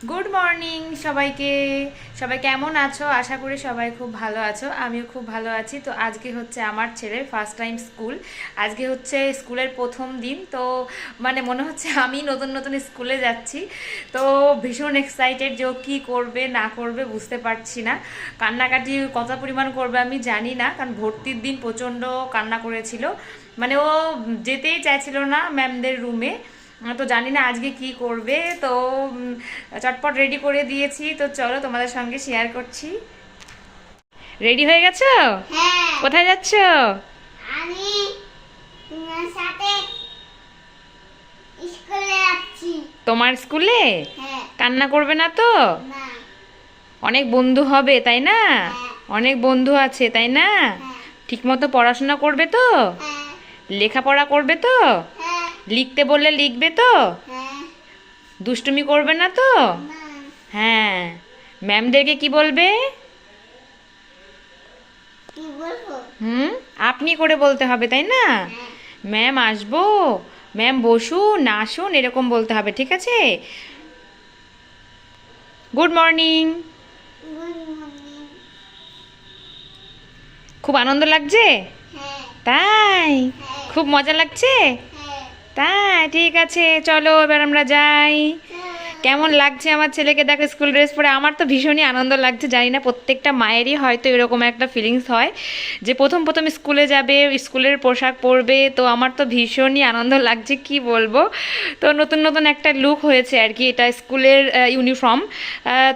Good morning সবাইকে। সবাই কেমন আছো? আশা করি সবাই খুব ভালো আছো, আমিও খুব ভালো আছি। তো আজকে হচ্ছে আমার ছেলের ফার্স্ট টাইম স্কুল। আজকে হচ্ছে স্কুলের প্রথম দিন, তো মানে মনে হচ্ছে আমি নতুন নতুন স্কুলে যাচ্ছি। তো ভীষণ এক্সাইটেড যে ও কী করবে না করবে বুঝতে পারছি না। কান্নাকাটি কত পরিমাণ করবে আমি জানি না, কারণ ভর্তির দিন প্রচণ্ড কান্না করেছিল। মানে ও যেতেই চাইছিল না ম্যামদের রুমে। তো জানি না আজকে কি করবে। তো চটপট রেডি করে দিয়েছি, তো চলো তোমাদের সঙ্গে শেয়ার করছি। রেডি হয়ে গেছো? হ্যাঁ। কোথায় যাচ্ছো? আমি তোমার সাথে স্কুলে যাচ্ছি। তোমার স্কুলে? হ্যাঁ। কান্না করবে না তো? না। অনেক বন্ধু হবে তাই না? হ্যাঁ। অনেক বন্ধু আছে তাই না? হ্যাঁ। ঠিকমতো পড়াশোনা করবে তো? হ্যাঁ। লেখাপড়া করবে তো? হ্যাঁ। লিখতে বললে লিখবে তো? হ্যাঁ। দুষ্টুমি করবে না তো? না। হ্যাঁ। ম্যামদেরকে কি বলবে? কি বলবো? হুম, আপনি করে বলতে হবে তাই না? হ্যাঁ। ম্যাম আসবো, ম্যাম বসুন, আসুন, এরকম বলতে হবে, ঠিক আছে? Good morning. Good morning. খুব আনন্দ লাগছে? হ্যাঁ। তাই? হ্যাঁ। খুব মজা লাগছে? হ্যাঁ। তাই, ঠিক আছে, চলো এবার আমরা যাই। কেমন লাগছে আমার ছেলেকে দেখো স্কুল ড্রেস পরে? আমার তো ভীষণই আনন্দ লাগছে। জানি না প্রত্যেকটা মায়েরই হয়তো এরকম একটা ফিলিংস হয় যে প্রথম প্রথম স্কুলে যাবে, স্কুলের পোশাক পরবে। তো আমার তো ভীষণই আনন্দ লাগছে, কি বলবো। তো নতুন নতুন একটা লুক হয়েছে আর কি, এটা স্কুলের ইউনিফর্ম।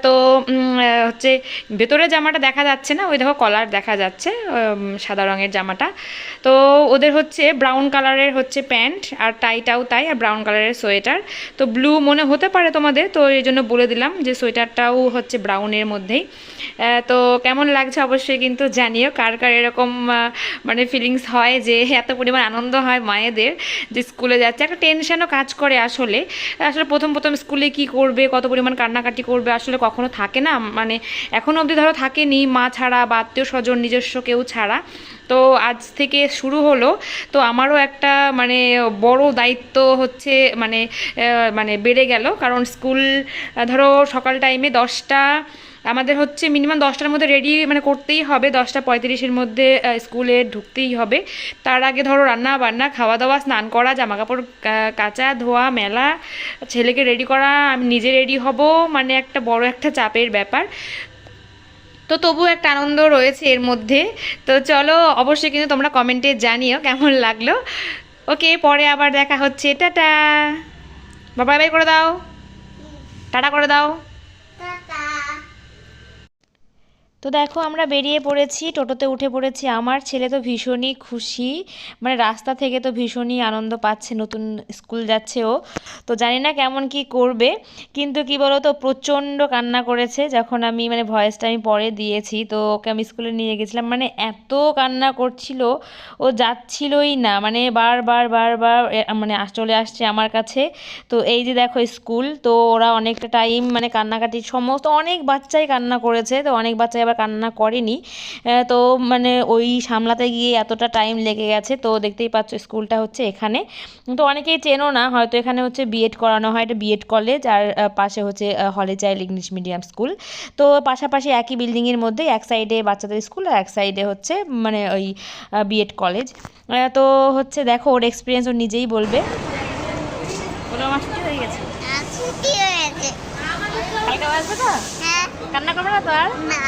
তো হচ্ছে ভেতরে জামাটা দেখা যাচ্ছে না, ওই দেখো কলার দেখা যাচ্ছে, সাদা রঙের জামাটা। তো ওদের হচ্ছে ব্রাউন কালারের হচ্ছে প্যান্ট, আর টাইটাও তাই, আর ব্রাউন কালারের সোয়েটার। তো ব্লু মনে হতে পারে তোমাদের, তো এই জন্য বলে দিলাম যে সোয়েটারটাও হচ্ছে ব্রাউনের মধ্যেই। তো কেমন লাগছে অবশ্যই কিন্তু জানিও, কার কার এরকম মানে ফিলিংস হয় যে এত পরিমাণ আনন্দ হয় মায়েদের যে স্কুলে যাচ্ছে। একটা টেনশনও কাজ করে আসলে। আসলে প্রথম প্রথম স্কুলে কি করবে, কত পরিমাণ কান্নাকাটি করবে, আসলে কখনো থাকে না, মানে এখনও অবধি ধরো থাকেনি মা ছাড়া বা আত্মীয় স্বজন নিজস্ব কেউ ছাড়া। তো আজ থেকে শুরু হলো। তো আমারও একটা মানে বড় দায়িত্ব হচ্ছে, মানে মানে বেড়ে গেল, কারণ স্কুল ধরো সকাল টাইমে 10টা, আমাদের হচ্ছে মিনিমাম 10টার মধ্যে রেডি মানে করতেই হবে, 10টা 35-এর মধ্যে স্কুলে ঢুকতেই হবে। তার আগে ধরো রান্না বান্না, খাওয়া দাওয়া, স্নান করা, জামাকাপড় কাচা ধোয়া মেলা, ছেলেকে রেডি করা, আমি নিজে রেডি হব, মানে একটা বড় একটা চাপের ব্যাপার। তো তবুও একটা আনন্দ রয়েছে এর মধ্যে। তো চলো অবশ্যই কিন্তু তোমরা কমেন্টে জানিও কেমন লাগলো। ওকে, পরে আবার দেখা হচ্ছে, টাটা। বাবাই বাই করে দাও, টাটা করে দাও। টাটা। তো দেখো আমরা বেরিয়ে পড়েছি, টোটোতে উঠে পড়েছি। আমার ছেলে তো ভীষণই খুশি, মানে রাস্তা থেকে তো ভীষণই আনন্দ পাচ্ছে, নতুন স্কুল যাচ্ছে ও। তো জানি না কেমন কি করবে, কিন্তু কি বলো তো প্রচণ্ড কান্না করেছে যখন আমি মানে ভয়েসটা আমি পরে দিয়েছি। তো ওকে আমি স্কুলে নিয়ে গেছিলাম, মানে এত কান্না করছিল, ও যাচ্ছিলই না, মানে বারবার বারবার মানে চলে আসছে আমার কাছে। তো এই যে দেখো স্কুল, তো ওরা অনেকটা টাইম মানে কান্নাকাটি, সমস্ত অনেক বাচ্চাই কান্না করেছে, তো অনেক বাচ্চাই আবার কান্না করেনি। তো মানে ওই সামলাতে গিয়ে এতটা টাইম লেগে গেছে। তো দেখতেই পাচ্ছ স্কুলটা হচ্ছে এখানে। তো অনেকেই চেনো না হয়তো, এখানে হচ্ছে বিএড করানো হয়, এটা বিএড কলেজ, আর পাশে হচ্ছে হলে চাইল্ড ইংলিশ মিডিয়াম স্কুল। তো পাশাপাশি একই বিল্ডিংয়ের মধ্যে এক সাইডে বাচ্চাদের স্কুল আর এক সাইডে হচ্ছে মানে ওই বিএড কলেজ। তো হচ্ছে দেখো ওর এক্সপিরিয়েন্স ও নিজেই বলবে। বলো আমার ছুটি হয়ে গেছে, ছুটি হয়েছে। কালকে আসবে তো? হ্যাঁ। কান্না করবে না তো আর? না।